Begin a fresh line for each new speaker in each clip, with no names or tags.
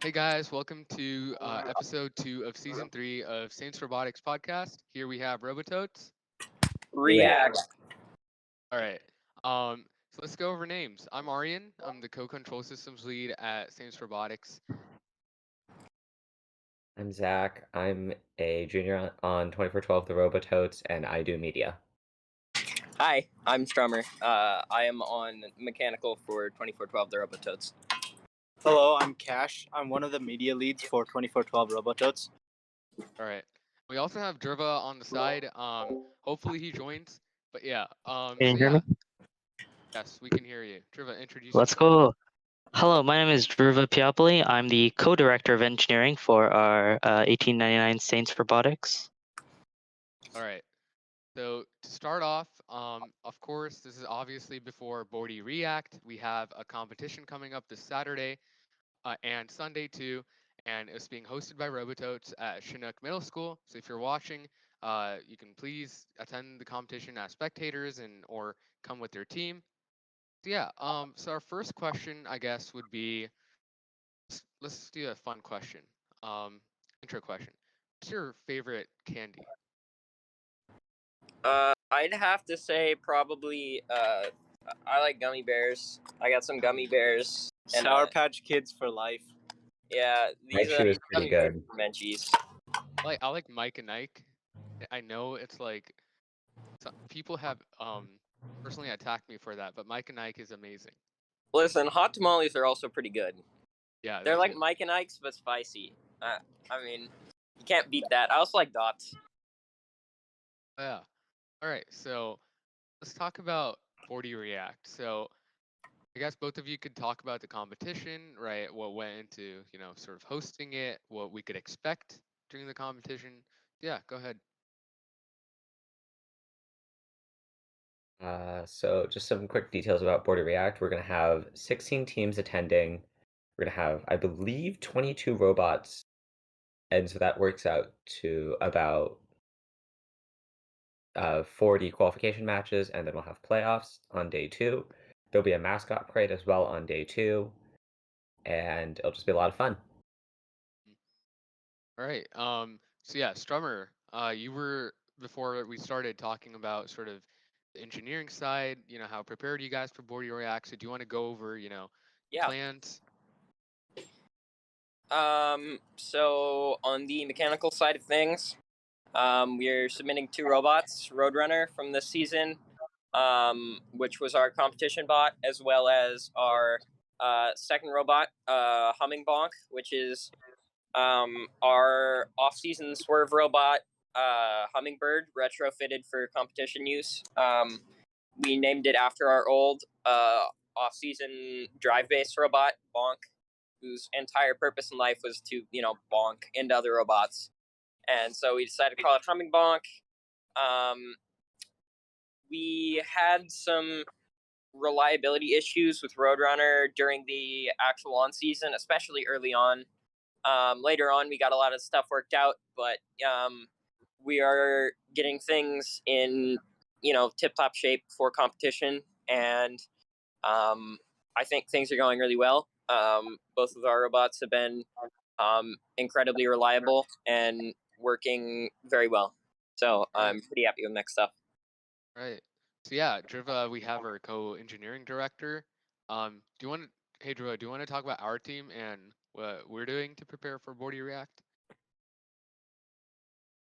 Hey guys, welcome to episode 2 of season 3 of Saints Robotics podcast. Here we have Robototes.
React.
All right. So let's go over names. I'm Aryan. I'm the co-control systems lead at Saints Robotics.
I'm Zach. I'm a junior on 2412 The Robototes, and I do media.
Hi, I'm Strummer. I am on mechanical for 2412 The Robototes.
Hello, I'm Cash. I'm one of the media leads for 2412 Robototes.
All right. We also have Drva on the side. Hopefully he joins. But yeah.
Can you hear me?
Yes, we can hear you. Drva, introduce
Let's
yourself.
go. Hello, my name is Dhruva Piapoli. I'm the co-director of engineering for our 1899 Saints Robotics.
All right. So to start off, of course, this is obviously before Bordy React. We have a competition coming up this Saturday and Sunday too, and it's being hosted by Robototes at Chinook Middle School. So if you're watching, you can please attend the competition as spectators and or come with your team. So yeah, so our first question, I guess, would be let's do a fun question. Intro question. What's your favorite candy?
I'd have to say probably I like gummy bears. I got some gummy bears. And,
Sour Patch Kids for life.
Yeah, these
Raichu is pretty good.
Menchies.
I like Mike and Ike. I know it's like people have personally attacked me for that, but Mike and Ike is amazing.
Listen, hot tamales are also pretty good.
Yeah,
they're like Mike and Ike's but spicy. I mean, you can't beat that. I also like dots.
Yeah. All right, so let's talk about 40 React. So I guess both of you could talk about the competition, right? What went into, sort of hosting it, what we could expect during the competition. Yeah, go ahead.
So just some quick details about Border React. We're going to have 16 teams attending. We're going to have, I believe, 22 robots. And so that works out to about 40 qualification matches, and then we'll have playoffs on day 2. There'll be a mascot parade as well on day 2, and it'll just be a lot of fun.
All right. So yeah, Strummer, you were before we started talking about sort of the engineering side, how prepared you guys for Border React. So do you want to go over, plans?
So on the mechanical side of things, we're submitting 2 robots, Roadrunner from this season, which was our competition bot, as well as our second robot, Humming Bonk, which is our off-season swerve robot, Hummingbird, retrofitted for competition use. We named it after our old off-season drive-based robot, Bonk, whose entire purpose in life was to, bonk into other robots. And so we decided to call it Humming Bonk. We had some reliability issues with Roadrunner during the actual on-season, especially early on. Later on, we got a lot of stuff worked out, but we are getting things in, tip-top shape for competition, and I think things are going really well. Both of our robots have been incredibly reliable and working very well. So I'm pretty happy with next stuff.
Right. So yeah, Drva, we have our co-engineering director. Hey Drva, do you want to talk about our team and what we're doing to prepare for Bordy React?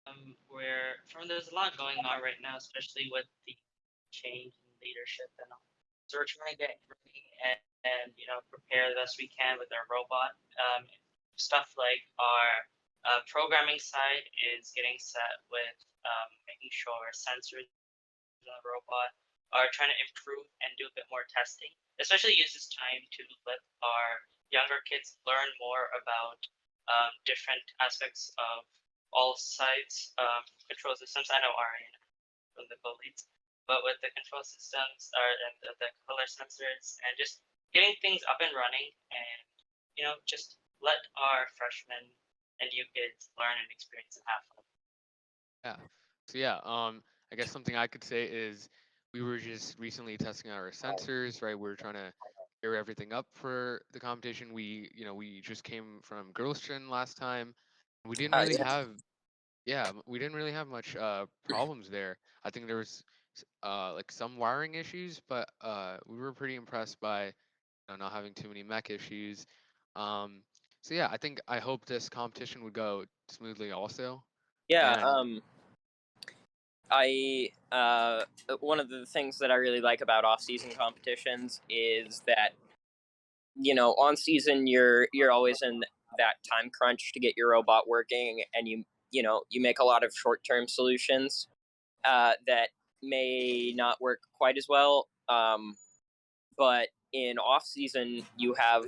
There's a lot going on right now, especially with the change in leadership and all. So we're trying to get ready and prepare the best we can with our robot. Stuff like our programming side is getting set with making sure our sensors in the robot are trying to improve and do a bit more testing, especially use this time to let our younger kids learn more about different aspects of all sides control systems. I know Arian from the co-leads, but with the control systems and the color sensors and just getting things up and running and just let our freshmen and new kids learn and experience and have fun.
Yeah. So yeah, I guess something I could say is we were just recently testing out our sensors, right? We're trying to gear everything up for the competition. We just came from Girls' Gen last time. We didn't really
Yeah.
have, yeah, we didn't really have much problems there. I think there was like some wiring issues, but we were pretty impressed by not having too many mech issues. Um, so yeah, I hope this competition would go smoothly also.
Yeah.
And
I one of the things that I really like about off-season competitions is that on season you're always in that time crunch to get your robot working, and you make a lot of short-term solutions that may not work quite as well. But in off season, you have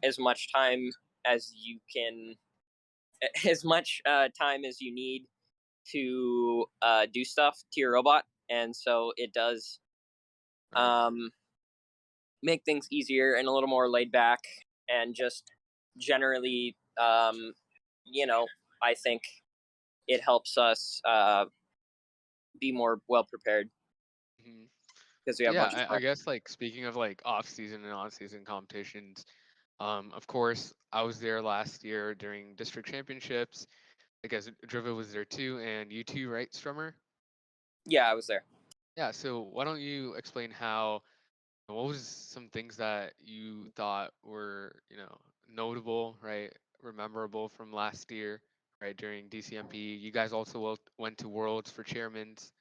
as much time as you can, as much time as you need to do stuff to your robot, and so it does
right.
make things easier and a little more laid back, and just generally, I think it helps us be more well prepared
Mhm.
because we
So
have
yeah,
much
I
time.
guess like speaking of like off season and on season competitions, of course I was there last year during district championships. I guess Driva was there too, and you too, right, Strummer?
Yeah, I was there.
Yeah. So why don't you explain how what was some things that you thought were notable, right, memorable from last year, right, during DCMP? You guys also went to Worlds for chairmans.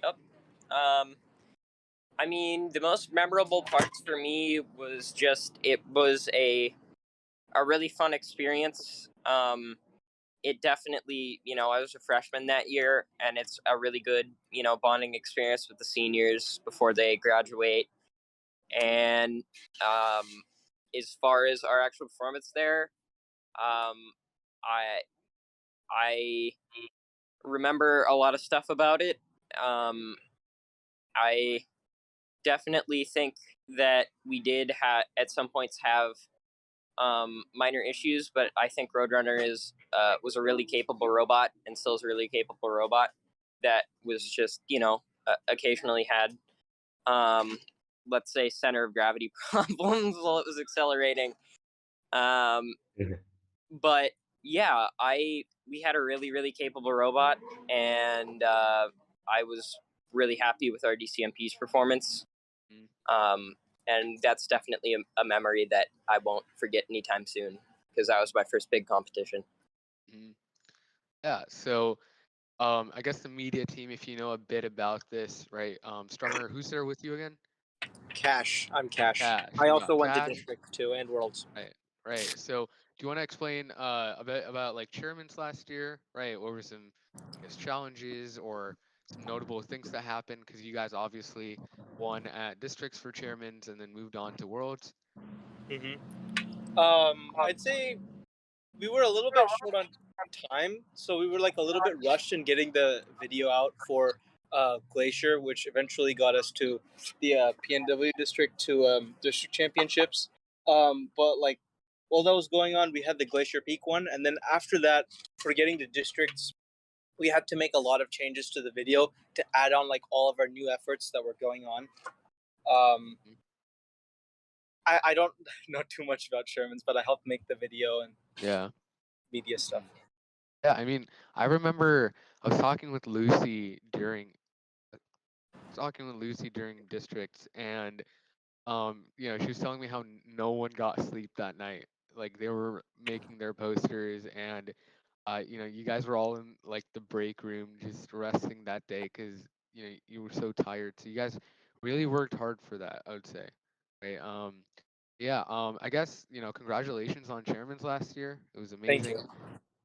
Yep. Um, I mean, the most memorable parts for me was just it was a really fun experience. It definitely, I was a freshman that year, and it's a really good, bonding experience with the seniors before they graduate. And um, as far as our actual performance there, um, I I remember a lot of stuff about it. I definitely think that we did at some points have minor issues, but I think Roadrunner was a really capable robot and still is a really capable robot that was just occasionally had let's say center of gravity problems while it was accelerating. Um,
Mhm.
but yeah, I we had a really capable robot, and I was really happy with our DCMP's performance.
Mm,
Um, and that's definitely a memory that I won't forget anytime soon because that was my first big competition.
mhm. Yeah. So I guess the media team, if you know a bit about this, right? Strummer, who's there with you again?
Cash. I'm Cash.
Cash.
I
You got
also went to
Cash.
district too and worlds.
Right, right. So, do you want to explain a bit about like chairman's last year, right? What were some, I guess, challenges or some notable things that happened? Because you guys obviously won at districts for chairmans and then moved on to worlds.
I'd say we were a little bit short on time, so we were like a little bit rushed in getting the video out for Glacier, which eventually got us to the PNW district to district championships. But like while that was going on, we had the Glacier Peak one, and then after that, for getting to districts, we had to make a lot of changes to the video to add on like all of our new efforts that were going on. Um,
Mhm.
I don't know too much about Sherman's, but I helped make the video and
Yeah.
media stuff.
Mhm. Yeah. I mean, I remember I was talking with Lucy during districts, and she was telling me how no one got sleep that night. Like they were making their posters, and you guys were all in like the break room just resting that day because you were so tired. So you guys really worked hard for that, I would say. Right. Yeah. I guess congratulations on chairman's last year. It was
Thank you.
amazing.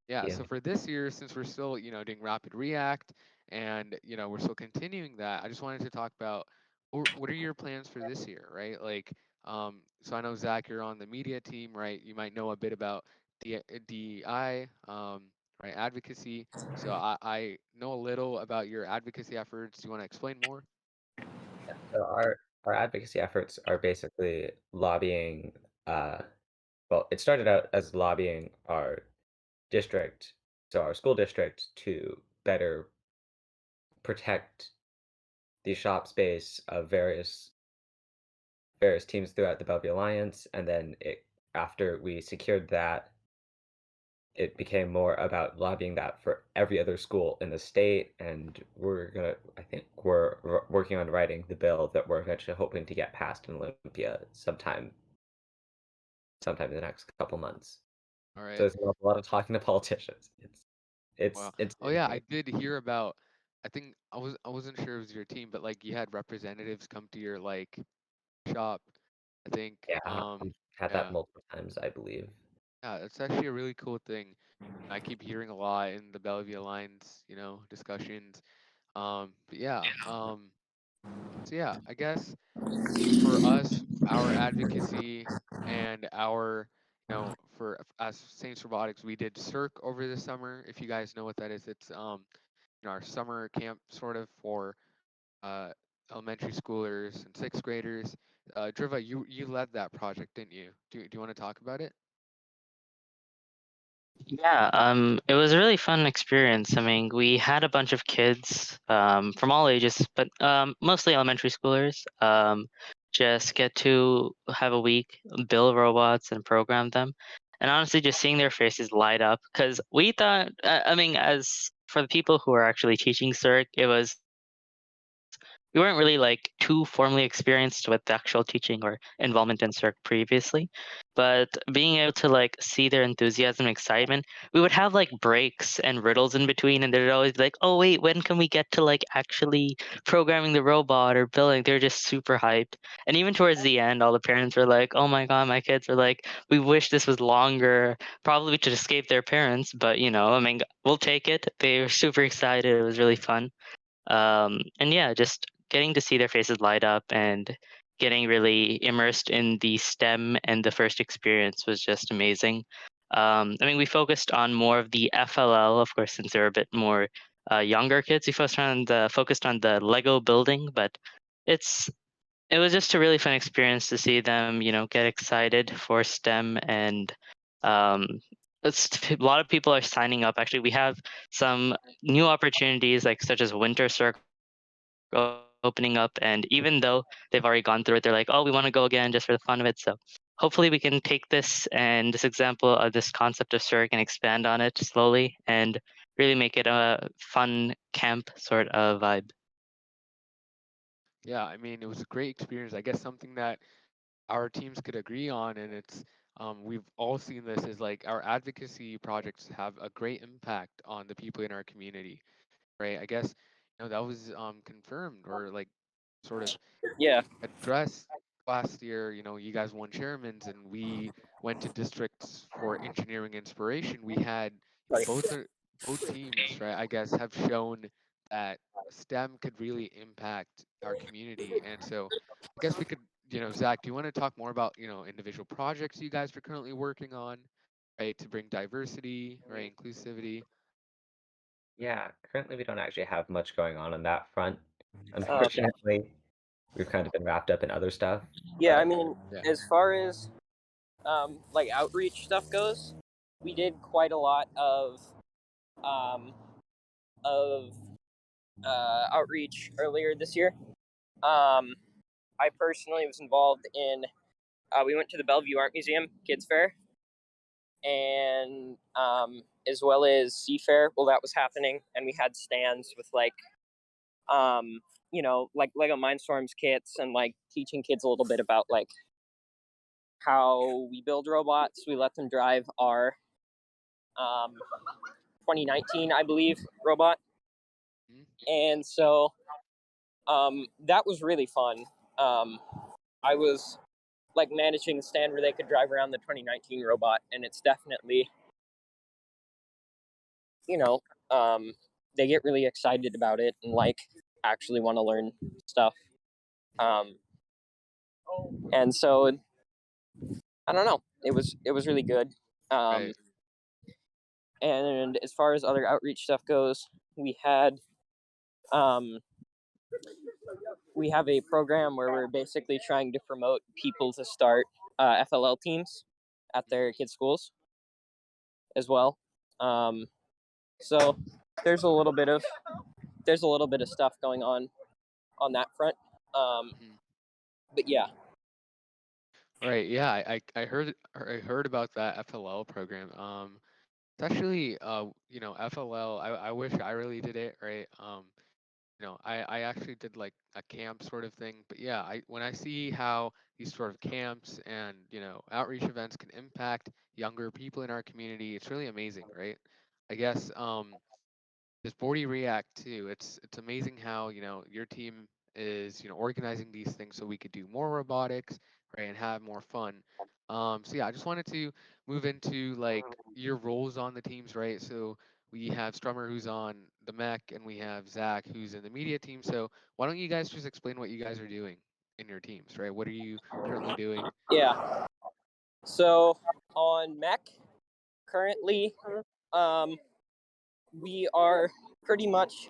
Yeah,
Yeah.
so for this year, since we're still, doing Rapid React and, we're still continuing that, I just wanted to talk about what are your plans for this year, right? Like, so I know Zach, you're on the media team, right? You might know a bit about DEI, right? Advocacy. So I know a little about your advocacy efforts. Do you want to explain more?
So our advocacy efforts are basically lobbying. Well, it started out as lobbying our district, so our school district, to better protect the shop space of various various teams throughout the Bellevue Alliance, and then after we secured that, it became more about lobbying that for every other school in the state, and I think we're working on writing the bill that we're eventually hoping to get passed in Olympia sometime in the next couple months.
All
So
right.
there's a lot of talking to politicians.
Wow.
It's
Oh yeah, I did hear about. I think I wasn't sure it was your team, but like you had representatives come to your like shop. I think.
yeah, we've had that
Yeah.
multiple times, I believe.
Yeah, it's actually a really cool thing. I keep hearing a lot in the Bellevue Alliance, discussions. But yeah. So yeah, I guess for us, our advocacy and our, as Saints Robotics, we did CIRC over the summer. If you guys know what that is, it's our summer camp sort of for uh elementary schoolers and sixth graders. Driva, you led that project, didn't you? Do you want to talk about it?
Yeah, it was a really fun experience. I mean, we had a bunch of kids from all ages, but mostly elementary schoolers, just get to have a week, build robots and program them. And honestly, just seeing their faces light up, because we thought, I mean, as for the people who are actually teaching CERC, we weren't really like too formally experienced with the actual teaching or involvement in CERC previously, but being able to like see their enthusiasm and excitement, we would have like breaks and riddles in between, and they'd always be like, "Oh wait, when can we get to like actually programming the robot or building?" They're just super hyped, and even towards the end, all the parents were like, "Oh my god, my kids are like, we wish this was longer, probably to escape their parents, but I mean, we'll take it." They were super excited. It was really fun. And yeah, just getting to see their faces light up and getting really immersed in the STEM and the first experience was just amazing. I mean, we focused on more of the FLL, of course, since they're a bit more younger kids. We focused on the Lego building, but it's it was just a really fun experience to see them, get excited for STEM, and um, a lot of people are signing up. Actually, we have some new opportunities, like such as Winter Circle opening up, and even though they've already gone through it, they're like, "Oh, we want to go again just for the fun of it." So hopefully we can take this and this example of this concept of CERC and expand on it slowly and really make it a fun camp sort of vibe.
Yeah, I mean, it was a great experience. I guess something that our teams could agree on, and it's we've all seen this, is like our advocacy projects have a great impact on the people in our community, right? I guess that was confirmed or like sort of
Yeah.
addressed last year. You guys won chairmans, and we went to districts for engineering inspiration. We had
Right.
both teams, right? I guess have shown that STEM could really impact our community, and so I guess we could, Zach, do you want to talk more about individual projects you guys are currently working on, right, to bring diversity, right, inclusivity?
Yeah, currently we don't actually have much going on that front.
Okay.
Unfortunately, we've kind of been wrapped up in other stuff,
Yeah, I
but
mean,
Yeah.
as far as like outreach stuff goes, we did quite a lot um, of outreach earlier this year. Um, I personally was involved in. We went to the Bellevue Art Museum Kids Fair, and as well as Sea Fair. Well, that was happening, and we had stands with um, like Lego Mindstorms kits, and like teaching kids a little bit about like how we build robots. We let them drive our um, 2019, I believe, robot,
Mhm.
and so that was really fun. I was like managing the stand where they could drive around the 2019 robot, and it's definitely, you know, um, they get really excited about it and like actually want to learn stuff. Um, and so I don't know, it was really good. Um,
Right.
and as far as other outreach stuff goes, we had um, we have a program where we're basically trying to promote people to start FLL teams at
Mhm.
their kids' schools as well. Um, so there's a little bit of stuff going on that front.
Mhm.
But yeah,
Right. Yeah. I heard about that FLL program. It's actually FLL. I wish I really did it. Right. I actually did like a camp sort of thing. But yeah, I when I see how these sort of camps and outreach events can impact younger people in our community, it's really amazing, right? I guess this Bordy React too. It's amazing how your team is organizing these things so we could do more robotics, right, and have more fun. So yeah, I just wanted to move into like your roles on the teams, right? So we have Strummer who's on the mech, and we have Zach who's in the media team. So why don't you guys just explain what you guys are doing in your teams, right? What are you currently doing?
Yeah. So on mech currently, um, we are pretty much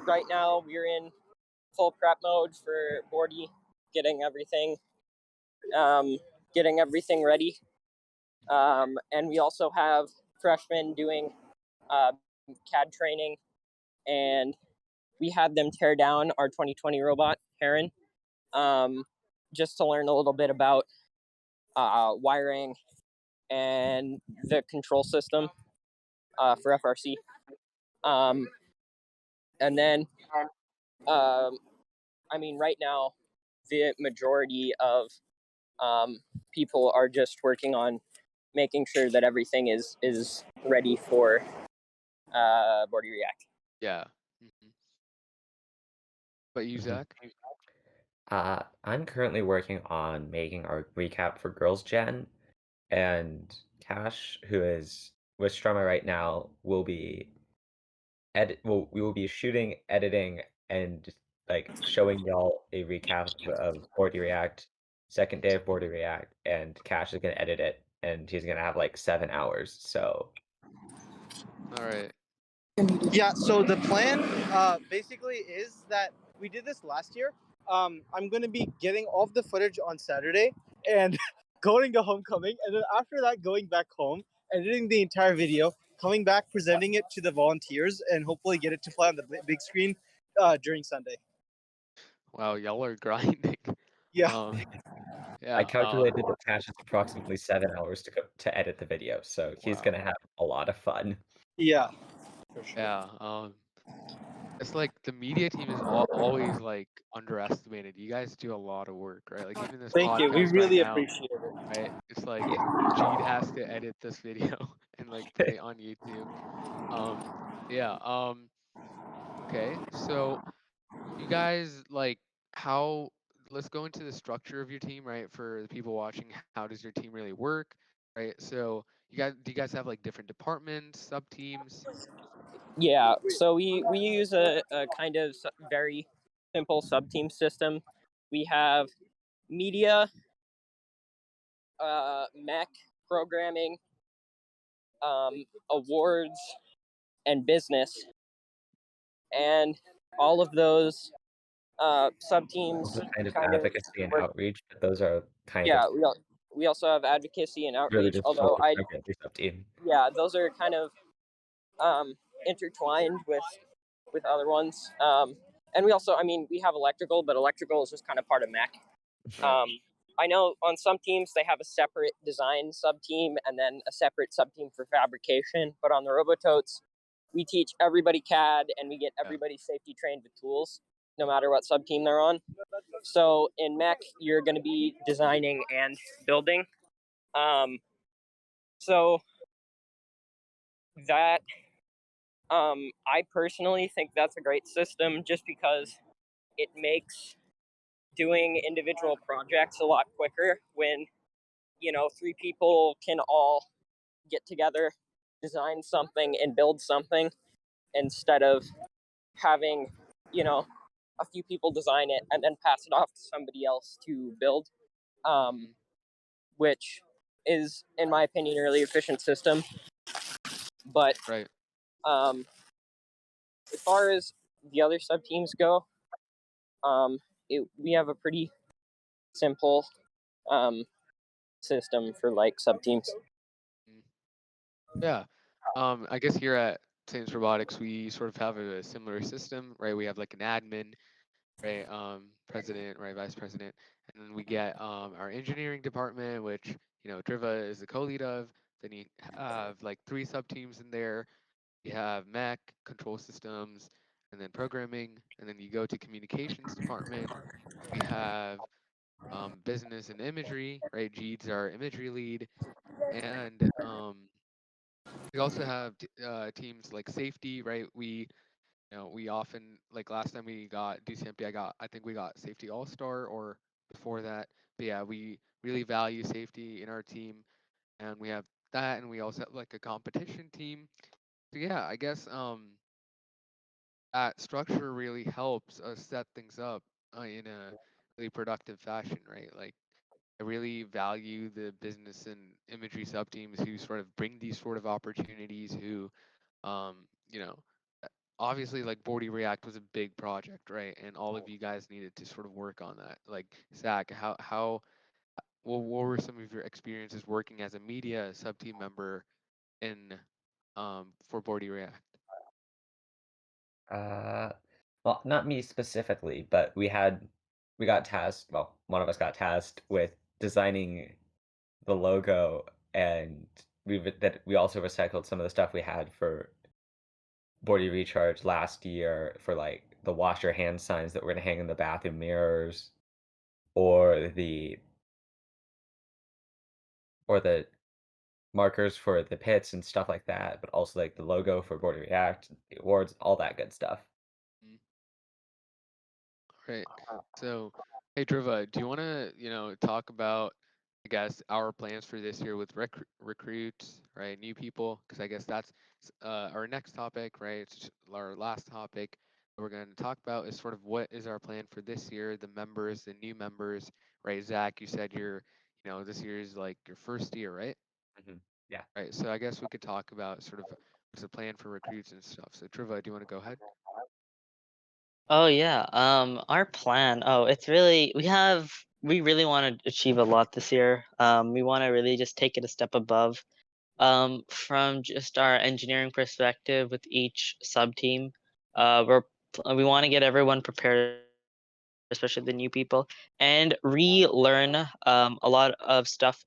right now we're in full prep mode for Bordy, getting everything um, getting everything ready. And we also have freshmen doing uh, CAD training, and we had them tear down our 2020 robot, Heron, just to learn a little bit about wiring and the control system for FRC. And then, right now, the majority of people are just working on making sure that everything is ready for Bordy React.
Yeah. hmm But you,
Mhm.
Zach?
I'm currently working on making our recap for Girls Gen, and Cash, who is with Strummer right now, will be we will be shooting, editing, and like showing y'all a recap of Bordy React, second day of Bordy React, and Cash is gonna edit it, and he's gonna have like 7 hours. So
All right.
Yeah, so the plan basically is that we did this last year. I'm going to be getting all of the footage on Saturday and going to homecoming, and then after that, going back home, editing the entire video, coming back, presenting it to the volunteers, and hopefully get it to play on the big screen during Sunday.
Wow, y'all are grinding.
Yeah.
Um,
I
yeah.
calculated that Cash is approximately 7 hours to edit the video, so he's
Wow.
gonna have a lot of fun.
Yeah, for sure.
Yeah. It's like the media team is always like underestimated. You guys do a lot of work, right? Like even this
Thank you. We
podcast right
really
now,
appreciate it.
right? It's like Jeed has to edit this video and like put it on YouTube. Um, yeah. Okay. So you guys like how? Let's go into the structure of your team, right? For the people watching, how does your team really work, right? So do you guys have like different departments, sub teams?
Yeah, so we use a kind of very simple sub team system. We have media, mech, programming, awards, and business, and all of those sub teams
Also kind of
kind of
advocacy and
work.
outreach, but those are kind of
Yeah, we also have advocacy and
really
outreach.
just
Although
focused on the sub-team.
those are kind of intertwined with other ones. And we also, we have electrical, but electrical is just kind of part of mech.
Right.
I know on some teams they have a separate design sub team and then a separate sub team for fabrication. But on the Robototes, we teach everybody CAD and we get
Yeah.
everybody safety trained with tools, no matter what sub team they're on. So in mech, you're going to be designing and building. So that I personally think that's a great system just because it makes doing individual projects a lot quicker when three people can all get together, design something and build something instead of having a few people design it and then pass it off to somebody else to build,
hmm
which is in my opinion a really efficient system. But
Right.
um, as far as the other sub teams go, we have a pretty simple um, system for like sub teams.
Mm. Yeah. I guess here at Saints Robotics, we sort of have a similar system, right? We have like an admin, right? President, right? Vice president, and then we get our engineering department, which Driva is the co-lead of. Then you have like three sub teams in there. You have mech, control systems, and then programming, and then you go to communications department. We have business and imagery, right? Jeed's our imagery lead, and we also have teams like safety, right? We often, like last time we got DCMP, I think we got safety all star or before that. But yeah, we really value safety in our team, and we have that, and we also have like a competition team. So yeah, I guess that structure really helps us set things up in a really productive fashion, right? Like I really value the business and imagery sub teams who sort of bring these sort of opportunities, who um, you know, obviously like Bordy React was a big project, right? And all of you guys needed to sort of work on that. Like Zach, how what were some of your experiences working as a media sub team member in for Bordy React?
Uh, well, not me specifically, but we got tasked, well, one of us got tasked with designing the logo, and we also recycled some of the stuff we had for Body Recharge last year for like the wash your hands signs that we're gonna hang in the bathroom mirrors, or the markers for the pits and stuff like that, but also like the logo for Body React, the awards, all that good stuff.
Mm, right. So, hey Driva, do you want to talk about, I guess, our plans for this year with recruits, right? New people, because I guess that's our next topic, right? It's our last topic that we're going to talk about is sort of what is our plan for this year, the members, the new members, right? Zach, you said this year is like your first year, right?
Mhm. Yeah.
Right. So I guess we could talk about sort of what's the plan for recruits and stuff. So Driva, do you want to go ahead?
Oh yeah. Our plan. Oh, it's really we really want to achieve a lot this year. We want to really just take it a step above. From just our engineering perspective with each sub team, we want to get everyone prepared, especially the new people, and relearn a lot of stuff.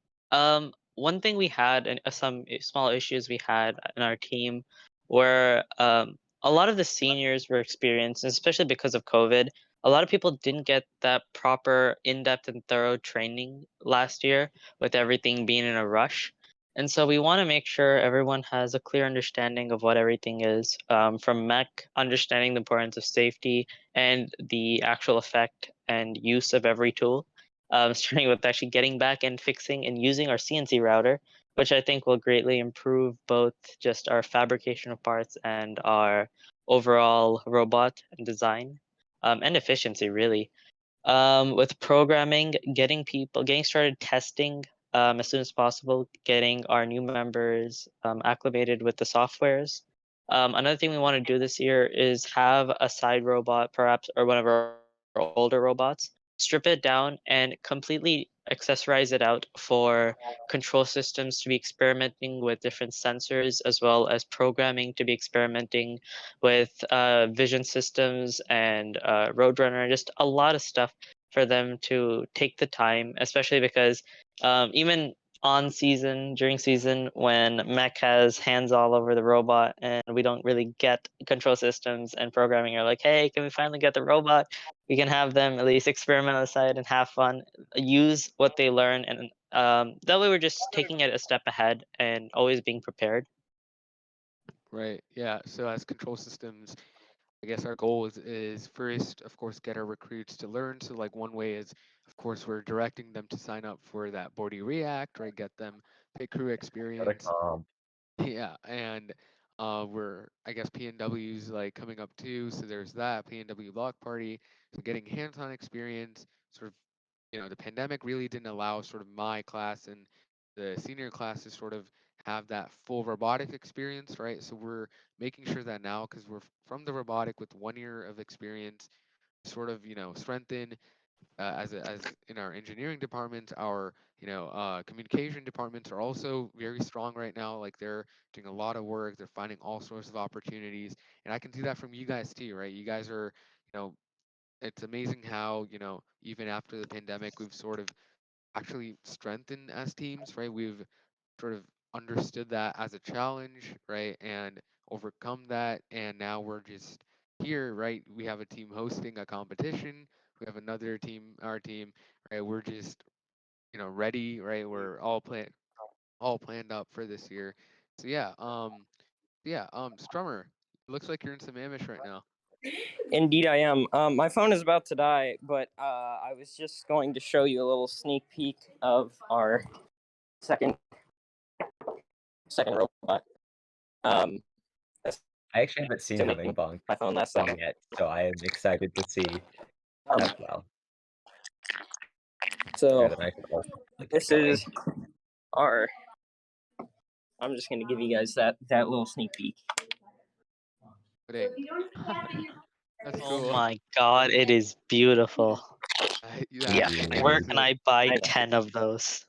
One thing we had, and some small issues we had in our team, were a lot of the seniors were experienced, especially because of COVID. A lot of people didn't get that proper, in-depth, and thorough training last year, with everything being in a rush. And so we want to make sure everyone has a clear understanding of what everything is, from mech, understanding the importance of safety, and the actual effect and use of every tool. Starting with actually getting back and fixing and using our CNC router, which I think will greatly improve both just our fabrication of parts and our overall robot design, and efficiency, really. With programming, getting started testing as soon as possible, getting our new members acclimated with the softwares. Another thing we want to do this year is have a side robot, perhaps, or one of our older robots, strip it down and completely accessorize it out for control systems to be experimenting with different sensors, as well as programming to be experimenting with vision systems and Roadrunner, just a lot of stuff for them to take the time, especially because even during season, when mech has hands all over the robot and we don't really get control systems and programming are like, hey, can we finally get the robot? We can have them at least experiment on the side and have fun, use what they learn, and that way we're just taking it a step ahead and always being prepared.
Right. Yeah. So as control systems, I guess our goal is first, of course, get our recruits to learn. So like one way is, of course, we're directing them to sign up for that Bordy React, right? Get them pit crew
Go to
experience.
comp.
Yeah, and we're, I guess, PNW's like coming up too, so there's that PNW block party. So getting hands-on experience, sort of, the pandemic really didn't allow sort of my class and the senior class to sort of have that full robotic experience, right? So we're making sure that now, because we're from the robotic with 1 year of experience, sort of, strengthen as in our engineering department, our communication departments are also very strong right now. Like they're doing a lot of work, they're finding all sorts of opportunities, and I can see that from you guys too, right? You guys are, you know, it's amazing how, even after the pandemic, we've sort of actually strengthened as teams, right? We've sort of understood that as a challenge, right? And overcome that. And now we're just here, right? We have a team hosting a competition. We have another team, our team, right? We're just, ready, right? We're all planned up for this year. So Strummer, looks like you're in some Amish right now.
Indeed, I am. My phone is about to die, but I was just going to show you a little sneak peek of our second robot.
I actually haven't seen
Assuming
Humming Bong
my phone lasts long.
yet, so I am excited to see
Um,
as well.
So
Yeah, then I can also get
this
going.
is our. I'm just going to give you guys that little sneak peek.
Dang. That's
Oh
cool.
my god, it is beautiful.
Yeah.
Where can I buy
I-
10 of those?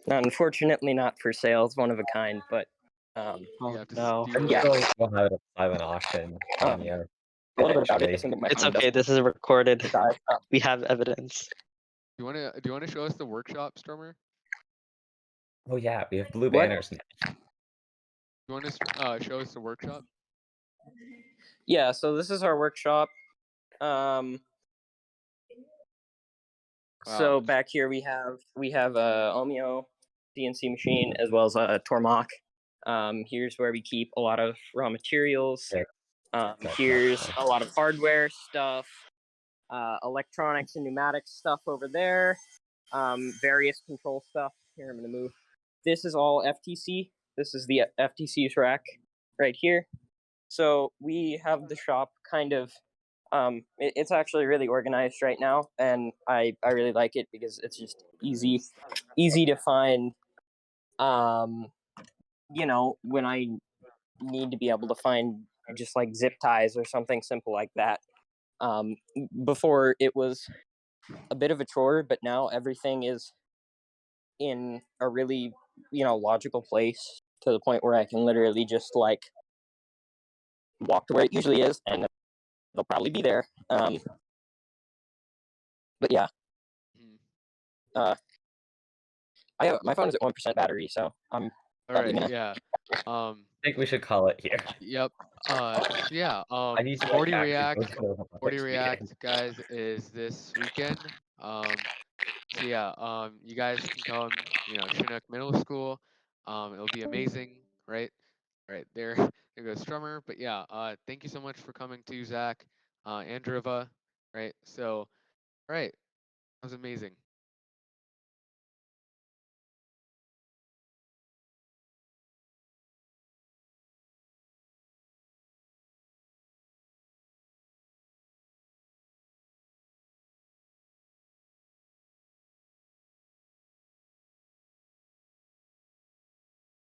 Unfortunately, not for sale. It's one of a kind, but
Oh
have to
no.
steal
Yeah.
it.
We'll have it at silent auction on you.
a little bit about it.
Eventually.
It's okay, this is recorded.
Die.
We have evidence.
Do you wanna show us the workshop, Strummer?
Oh yeah, we have blue
What?
banners now.
You want to show us the workshop?
Yeah. So this is our workshop. So
Wow.
back here we have a Omeo CNC machine as well as a Tormach. Here's where we keep a lot of raw materials. Here's a lot of hardware stuff, electronics and pneumatics stuff over there. Various control stuff. Here, I'm gonna move. This is all FTC. This is the FTC's rack right here. So we have the shop kind of it's actually really organized right now, and I really like it because it's just easy to find. When I need to be able to find just like zip ties or something simple like that. Before it was a bit of a chore, but now everything is in a really logical place to the point where I can literally just like walk to where it usually is, and they'll probably be there. But yeah. My phone is at 1% battery, so I'm probably
All right.
gonna.
Yeah.
I think we should call it here.
Yep. So yeah.
I need to
Sporty
actually
React.
go to the
Sporty
next
React,
weekend.
guys, is this weekend. So yeah. You guys can come. Chinook Middle School. It'll be amazing, right? Right there. There goes Strummer. But yeah. Thank you so much for coming to Zach, Androva. Right. So, all right. That was amazing.